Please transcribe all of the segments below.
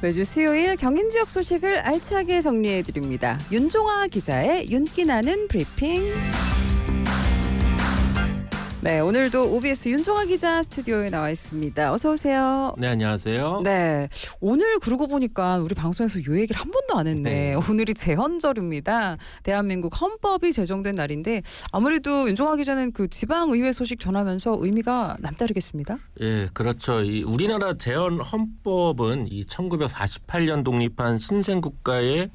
매주 수요일 경인 지역 소식을 알차게 정리해드립니다. 윤종아 기자의 윤기나는 브리핑. 네, 오늘도 OBS 윤종아 기자 스튜디오에 나와 있습니다. 어서 오세요. 네, 안녕하세요. 네, 오늘 그러고 보니까 우리 방송에서 요 얘기를 한 번도 안 했네. 네. 오늘이 제헌절입니다. 대한민국 헌법이 제정된 날인데 아무래도 윤종아 기자는 그 지방의회 소식 전하면서 의미가 남다르겠습니다. 예, 그렇죠. 이 우리나라 제헌 헌법은 이 1948년 독립한 신생국가의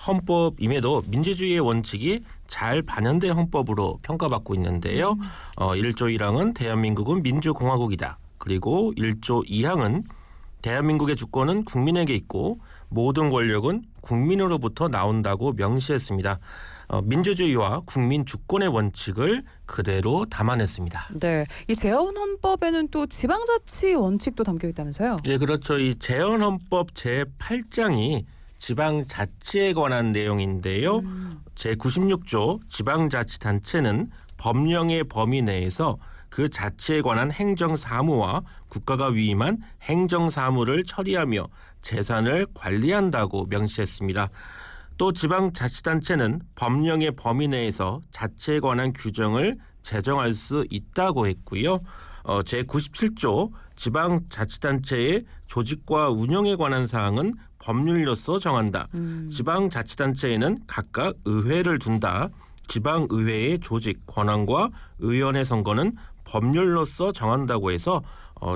헌법임에도 민주주의의 원칙이 잘 반영된 헌법으로 평가받고 있는데요. 1조 1항은 대한민국은 민주공화국이다. 그리고 1조 2항은 대한민국의 주권은 국민에게 있고 모든 권력은 국민으로부터 나온다고 명시했습니다. 민주주의와 국민 주권의 원칙을 그대로 담아냈습니다. 네, 이 제헌 헌법에는 또 지방자치 원칙도 담겨 있다면서요? 예, 그렇죠. 이 제헌 헌법 제8장이 지방자치에 관한 내용인데요. 제96조 지방자치단체는 법령의 범위 내에서 그 자치에 관한 행정사무와 국가가 위임한 행정사무를 처리하며 재산을 관리한다고 명시했습니다. 또 지방자치단체는 법령의 범위 내에서 자치에 관한 규정을 제정할 수 있다고 했고요. 제97조 지방자치단체의 조직과 운영에 관한 사항은 법률로서 정한다. 지방자치단체에는 각각 의회를 둔다. 지방의회의 조직, 권한과 의원의 선거는 법률로서 정한다고 해서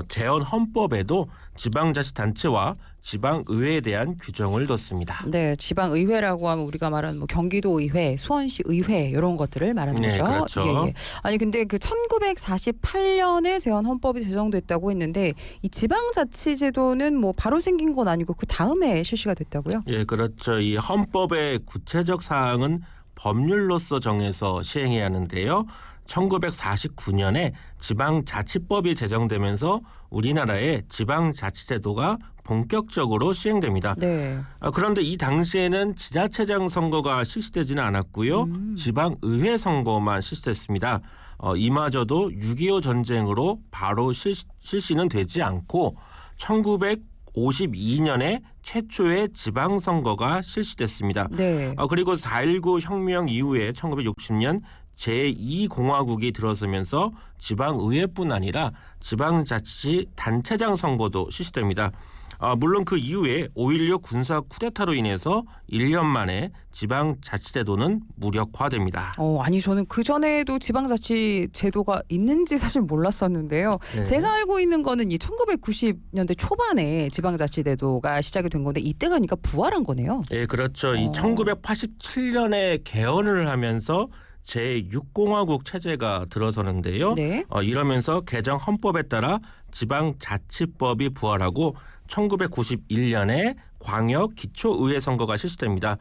제헌 헌법에도 지방자치단체와 지방의회에 대한 규정을 뒀습니다. 네, 지방의회라고 하면 우리가 말하는 뭐 경기도의회, 수원시의회 이런 것들을 말하는 네, 거죠. 그렇죠. 예, 예. 아니 근데 그 1948년에 제헌 헌법이 제정됐다고 했는데 이 지방자치제도는 뭐 바로 생긴 건 아니고 그 다음에 실시가 됐다고요? 예, 그렇죠. 이 헌법의 구체적 사항은 법률로서 정해서 시행해야 하는데요. 1949년에 지방자치법이 제정되면서 우리나라의 지방자치제도가 본격적으로 시행됩니다. 네. 그런데 이 당시에는 지자체장 선거가 실시되지는 않았고요. 지방의회 선거만 실시됐습니다. 이마저도 6.25 전쟁으로 바로 실시는 되지 않고 1952년에 최초의 지방선거가 실시됐습니다. 네. 그리고 4.19 혁명 이후에 1960년 제2공화국이 들어서면서 지방의회뿐 아니라 지방자치단체장 선거도 실시됩니다. 물론 그 이후에 5.16 군사 쿠데타로 인해서 1년 만에 지방자치제도는 무력화됩니다. 아니 저는 그 전에도 지방자치 제도가 있는지 사실 몰랐었는데요. 네. 제가 알고 있는 거는 이 1990년대 초반에 지방자치제도가 시작이 된 건데 이때가 그러니까 부활한 거네요. 예, 그렇죠. 이 1987년에 개헌을 하면서 제6공화국 체제가 들어서는데요. 네. 이러면서 개정 헌법에 따라 지방자치법이 부활하고 1991년에 광역 기초의회 선거가 실시됩니다.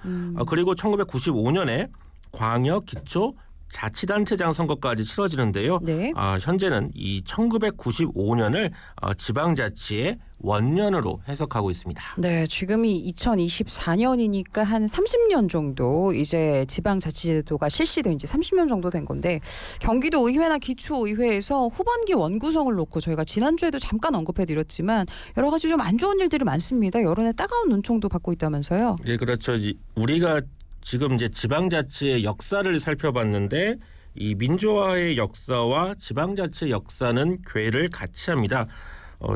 그리고 1995년에 광역 기초 자치단체장 선거까지 치러지는데요. 네. 현재는 이 1995년을 지방자치의 원년으로 해석하고 있습니다. 네, 지금이 2024년이니까 한 30년 정도 이제 지방자치제도가 실시된 지 30년 정도 된 건데 경기도 의회나 기초의회에서 후반기 원구성을 놓고 저희가 지난주에도 잠깐 언급해드렸지만 여러 가지 좀 안 좋은 일들이 많습니다. 여론의 따가운 눈총도 받고 있다면서요. 네, 그렇죠. 우리가 지금 이제 지방자치의 역사를 살펴봤는데 이 민주화의 역사와 지방자치의 역사는 궤를 같이 합니다.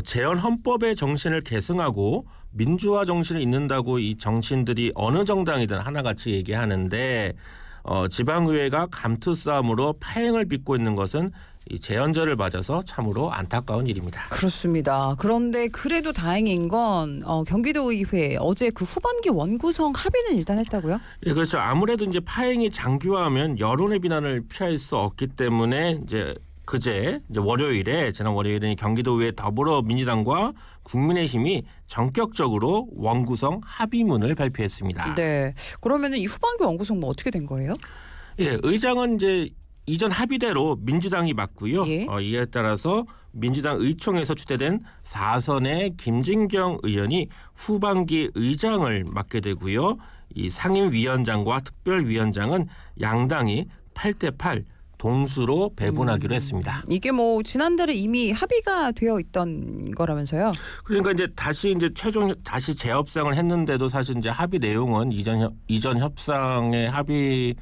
제헌 헌법의 정신을 계승하고 민주화 정신을 잇는다고 이 정신들이 어느 정당이든 하나같이 얘기하는데 지방의회가 감투 싸움으로 파행을 빚고 있는 것은 이 제헌절을 맞아서 참으로 안타까운 일입니다. 그렇습니다. 그런데 그래도 다행인 건 경기도의회 어제 그 후반기 원구성 합의는 일단 했다고요? 예, 그렇죠. 아무래도 이제 파행이 장기화하면 여론의 비난을 피할 수 없기 때문에 이제 지난 월요일에 경기도의회 더불어민주당과 국민의힘이 전격적으로 원구성 합의문을 발표했습니다. 네. 그러면은 이 후반기 원구성 뭐 어떻게 된 거예요? 예, 의장은 이제 이전 합의대로 민주당이 맡고요. 예. 이에 따라서 민주당 의총에서 추대된 4선의 김진경 의원이 후반기 의장을 맡게 되고요. 이 상임위원장과 특별위원장은 양당이 8대8 동수로 배분하기로 했습니다. 이게 뭐 지난달에 이미 합의가 되어 있던 거라면서요? 그러니까 이제 다시 최종 다시 재협상을 했는데도 사실 이제 합의 내용은 이전 협상의 합의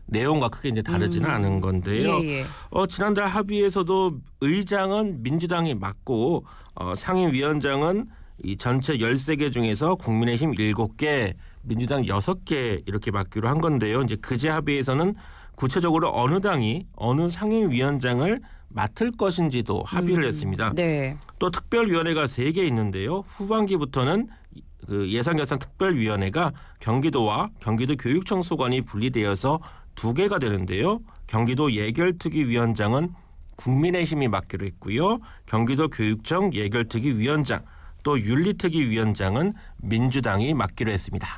내용과 크게 이제 다르지는 않은 건데요. 예. 지난달 합의에서도 의장은 민주당이 맡고 상임위원장은 이 전체 13개 중에서 국민의힘 7개, 민주당 6개 이렇게 맡기로 한 건데요. 이제 그제 합의에서는 구체적으로 어느 당이 어느 상임위원장을 맡을 것인지도 합의를 했습니다. 네. 또 특별위원회가 3개 있는데요. 후반기부터는 그 예산결산 특별위원회가 경기도와 경기도 교육청소관이 분리되어서 2개가 되는데요. 경기도 예결특위위원장은 국민의힘이 맡기로 했고요. 경기도 교육청 예결특위위원장 또 윤리특위위원장은 민주당이 맡기로 했습니다.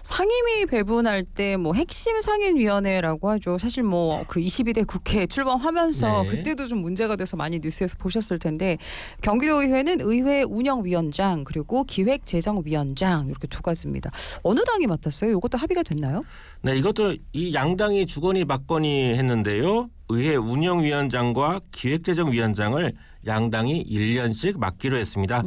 상임위 배분할 때 뭐 핵심 상임위원회라고 하죠. 사실 뭐 그 22대 국회 출범하면서 네. 그때도 좀 문제가 돼서 많이 뉴스에서 보셨을 텐데 경기도의회는 의회 운영위원장 그리고 기획재정위원장 이렇게 2가지입니다. 어느 당이 맡았어요? 이것도 합의가 됐나요? 네, 이것도 이 양당이 주거니 받거니 했는데요. 의회 운영위원장과 기획재정위원장을 양당이 1년씩 맡기로 했습니다.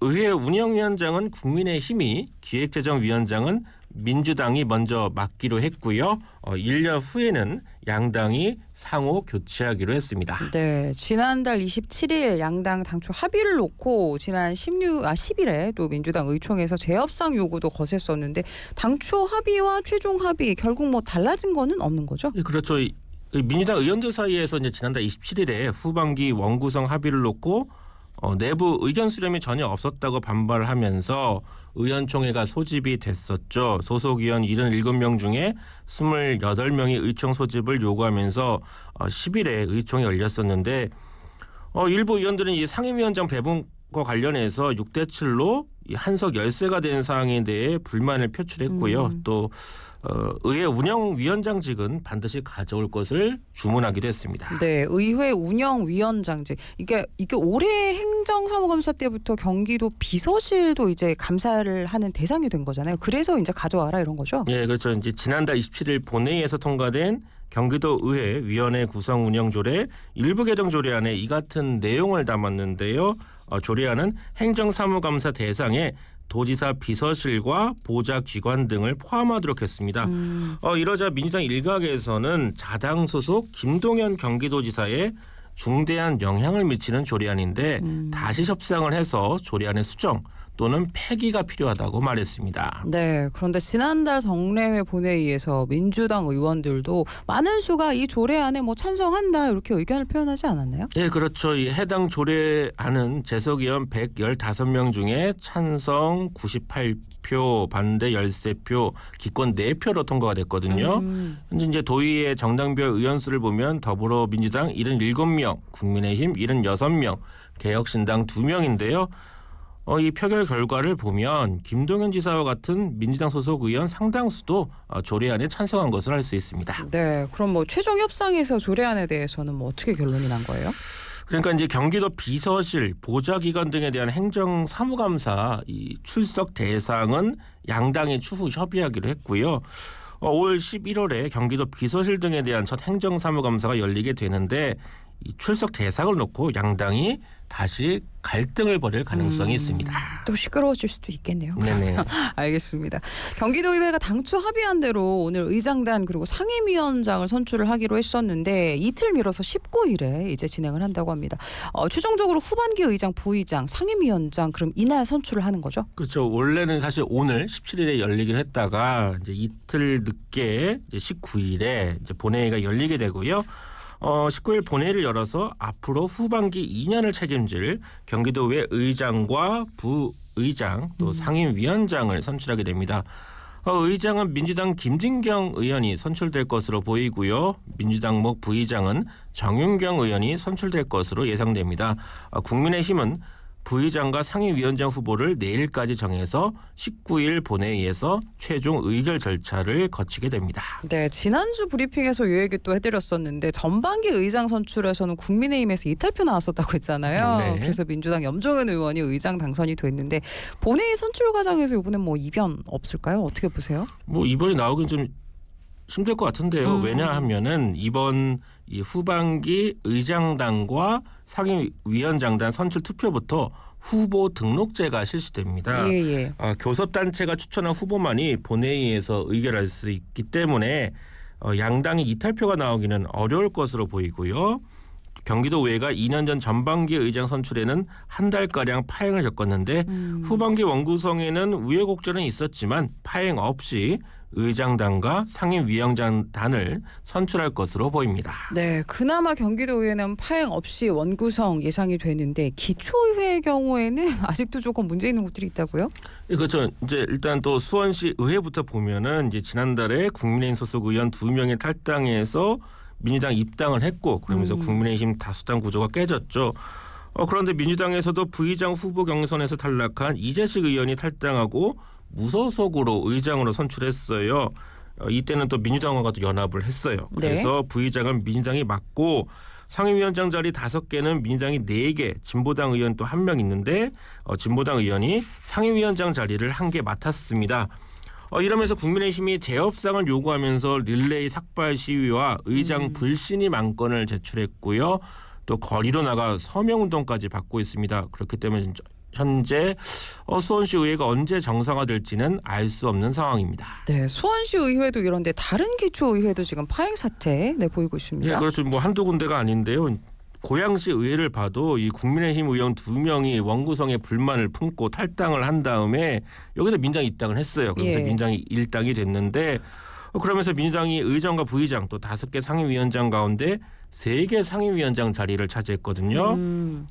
의회 운영위원장은 국민의힘이, 기획재정위원장은 민주당이 먼저 맡기로 했고요. 1년 후에는 양당이 상호 교체하기로 했습니다. 네, 지난달 27일 양당 당초 합의를 놓고 지난 10일에 또 민주당 의총에서 재협상 요구도 거셌었는데 당초 합의와 최종 합의 결국 뭐 달라진 거는 없는 거죠? 예, 그렇죠. 민주당 의원들 사이에서 이제 지난달 27일에 후반기 원구성 합의를 놓고 내부 의견 수렴이 전혀 없었다고 반발하면서 의원총회가 소집이 됐었죠. 소속 의원 77명 중에 28명이 의총 소집을 요구하면서 10일에 의총이 열렸었는데 일부 의원들은 이 상임위원장 배분과 관련해서 6대 7로 한석 열세가 된 사항에 대해 불만을 표출했고요. 또 의회 운영위원장직은 반드시 가져올 것을 주문하기도 했습니다. 네, 의회 운영위원장직 이게 올해 행정사무감사 때부터 경기도 비서실도 이제 감사를 하는 대상이 된 거잖아요. 그래서 이제 가져와라 이런 거죠. 예, 그렇죠. 이제 지난달 27일 본회의에서 통과된 경기도 의회 위원회 구성 운영 조례 일부 개정 조례안에 이 같은 내용을 담았는데요. 조례안은 행정사무감사 대상에 도지사 비서실과 보좌기관 등을 포함하도록 했습니다. 이러자 민주당 일각에서는 자당 소속 김동연 경기도지사에 중대한 영향을 미치는 조례안인데 다시 협상을 해서 조례안의 수정 또는 폐기가 필요하다고 말했습니다. 네, 그런데 지난달 정례회 본회의에서 민주당 의원들도 많은 수가 이 조례안에 뭐 찬성한다 이렇게 의견을 표현하지 않았나요? 네, 그렇죠. 이 해당 조례안은 재석 의원 115명 중에 찬성 98표, 반대 13표, 기권 4표로 통과가 됐거든요. 현재 이제 도의회 정당별 의원 수를 보면 더불어민주당 77명, 국민의힘 76명, 개혁신당 2명인데요. 이 표결 결과를 보면 김동연 지사와 같은 민주당 소속 의원 상당수도 조례안에 찬성한 것을 알 수 있습니다. 네, 그럼 뭐 최종 협상에서 조례안에 대해서는 뭐 어떻게 결론이 난 거예요? 그러니까 이제 경기도 비서실, 보좌기관 등에 대한 행정사무감사 이 출석 대상은 양당이 추후 협의하기로 했고요. 올 11월에 경기도 비서실 등에 대한 첫 행정사무감사가 열리게 되는데 이 출석 대상을 놓고 양당이 다시 갈등을 벌일 가능성이 있습니다. 또 시끄러워질 수도 있겠네요. 네네. 알겠습니다. 경기도의회가 당초 합의한 대로 오늘 의장단 그리고 상임위원장을 선출을 하기로 했었는데 이틀 미뤄서 19일에 이제 진행을 한다고 합니다. 최종적으로 후반기 의장, 부의장, 상임위원장 그럼 이날 선출을 하는 거죠? 그렇죠. 원래는 사실 오늘 17일에 열리긴 했다가 이제 이틀 늦게 이제 19일에 이제 본회의가 열리게 되고요. 19일 본회의를 열어서 앞으로 후반기 2년을 책임질 경기도의회 의장과 부의장 또 상임위원장을 선출하게 됩니다. 의장은 민주당 김진경 의원이 선출될 것으로 보이고요. 민주당 부의장은 정윤경 의원이 선출될 것으로 예상됩니다. 국민의힘은 부의장과 상임위원장 후보를 내일까지 정해서 19일 본회의에서 최종 의결 절차를 거치게 됩니다. 네, 지난주 브리핑에서 이 얘기 또 해드렸었는데 전반기 의장 선출에서는 국민의힘에서 이탈표 나왔었다고 했잖아요. 네. 그래서 민주당 염종은 의원이 의장 당선이 됐는데 본회의 선출 과정에서 이번엔 뭐 이변 없을까요? 어떻게 보세요? 이번에 나오긴 좀 힘들 것 같은데요. 왜냐하면은 이번 이 후반기 의장단과 상임위원장단 선출 투표부터 후보 등록제가 실시됩니다. 예. 교섭단체가 추천한 후보만이 본회의에서 의결할 수 있기 때문에 양당이 이탈표가 나오기는 어려울 것으로 보이고요. 경기도의회가 2년 전 전반기 의장 선출에는 한 달가량 파행을 겪었는데 후반기 원구성에는 우여곡절은 있었지만 파행 없이 의장단과 상임위원장단을 선출할 것으로 보입니다. 네, 그나마 경기도의회는 파행 없이 원구성 예상이 되는데 기초의회의 경우에는 아직도 조금 문제 있는 곳들이 있다고요? 그렇죠. 이제 일단 또 수원시 의회부터 보면은 이제 지난달에 국민의힘 소속 의원 2명이 탈당해서 민주당 입당을 했고 그러면서 국민의힘 다수당 구조가 깨졌죠. 그런데 민주당에서도 부의장 후보 경선에서 탈락한 이재식 의원이 탈당하고 무소속으로 의장으로 선출했어요. 이때는 또 민주당과도 연합을 했어요. 그래서 부의장은 민주당이 맡고 상임위원장 자리 5개는 민주당이 4개, 진보당 의원 또 1명 있는데 진보당 의원이 상임위원장 자리를 1개 맡았습니다. 이러면서 국민의힘이 재협상을 요구하면서 릴레이 삭발 시위와 의장 불신임 안건을 제출했고요. 또 거리로 나가 서명운동까지 받고 있습니다. 그렇기 때문에 현재 수원시 의회가 언제 정상화될지는 알 수 없는 상황입니다. 네, 수원시 의회도 이런데 다른 기초의회도 지금 파행 사태 보이고 있습니다. 예, 그렇죠. 뭐 한두 군데가 아닌데요. 고양시 의회를 봐도 이 국민의힘 의원 2명이 원구성에 불만을 품고 탈당을 한 다음에 여기서 민주당이 입당을 했어요. 그래서 민주당이 일당이 됐는데 그러면서 민주당이 의장과 부의장 또 5개 상임위원장 가운데 3개 상임위원장 자리를 차지했거든요.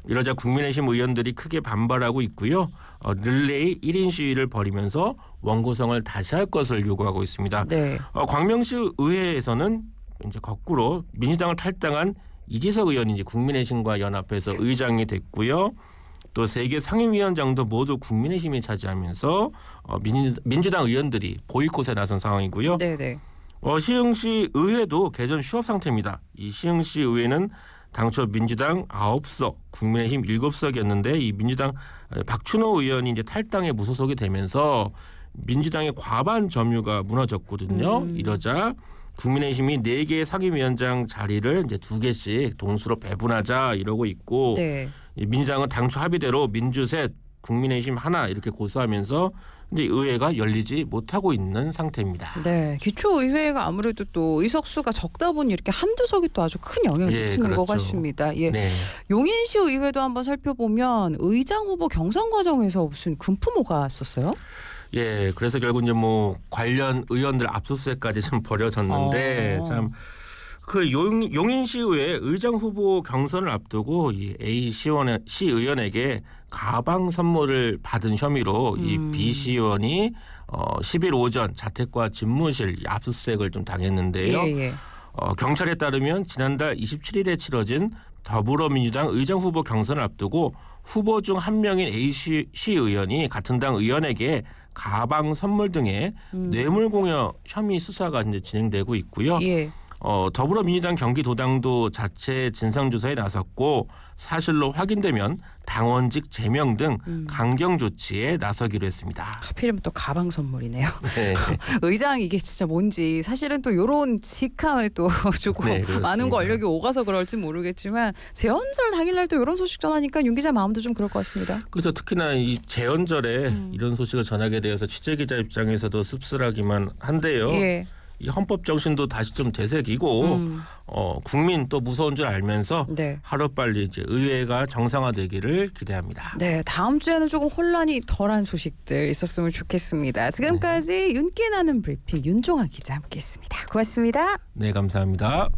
이러자 국민의힘 의원들이 크게 반발하고 있고요. 릴레이 1인 시위를 벌이면서 원구성을 다시 할 것을 요구하고 있습니다. 네. 광명시 의회에서는 이제 거꾸로 민주당을 탈당한 이지석 의원이 이제 국민의힘과 연합해서 의장이 됐고요. 또 3개 상임위원장도 모두 국민의힘이 차지하면서 민주당 의원들이 보이콧에 나선 상황이고요. 네네. 시흥시 의회도 개전 휴업 상태입니다. 이 시흥시 의회는 당초 민주당 9석, 국민의힘 7석이었는데 이 민주당 박춘호 의원이 이제 탈당에 무소속이 되면서 민주당의 과반 점유가 무너졌거든요. 이러자 국민의힘이 4개의 상임위원장 자리를 이제 2개씩 동수로 배분하자 이러고 있고 민주당은 당초 합의대로 민주셋, 국민의힘 하나 이렇게 고수하면서 이제 의회가 열리지 못하고 있는 상태입니다. 네, 기초의회가 아무래도 또 의석수가 적다 보니 이렇게 한두 석이 또 아주 큰 영향을 미치는 것 같습니다. 용인시 의회도 한번 살펴보면 의장 후보 경선 과정에서 무슨 금품오가 있었어요? 예, 그래서 결국 이제 뭐 관련 의원들 압수수색까지 좀 벌여졌는데 참 그 용인시의회 의장 후보 경선을 앞두고 이 A 시의원에게 가방 선물을 받은 혐의로 이 B 시의원이 10일 오전 자택과 집무실 압수수색을 좀 당했는데요. 경찰에 따르면 지난달 27일에 치러진 더불어민주당 의장 후보 경선을 앞두고 후보 중 한 명인 A 시의원이 같은 당 의원에게 가방 선물 등의 뇌물공여 혐의 수사가 이제 진행되고 있고요. 더불어민주당 경기도당도 자체 진상조사에 나섰고 사실로 확인되면 당원직 제명 등 강경 조치에 나서기로 했습니다. 하필이면 또 가방 선물이네요. 네. 의장 이게 진짜 뭔지 사실은 또 이런 직함에 또 조금 많은 거 권력이 오가서 그럴지 모르겠지만 재헌절 당일날 또 이런 소식 전하니까 윤 기자 마음도 좀 그럴 것 같습니다. 그렇죠. 특히나 이 재헌절에 이런 소식을 전하게 되어서 취재기자 입장에서도 씁쓸하기만 한데요. 이 헌법 정신도 다시 좀 되새기고 국민 또 무서운 줄 알면서 하루빨리 이제 의회가 정상화되기를 기대합니다. 네, 다음 주에는 조금 혼란이 덜한 소식들 있었으면 좋겠습니다. 지금까지 윤기 나는 브리핑 윤종아 기자 함께했습니다. 고맙습니다. 네, 감사합니다.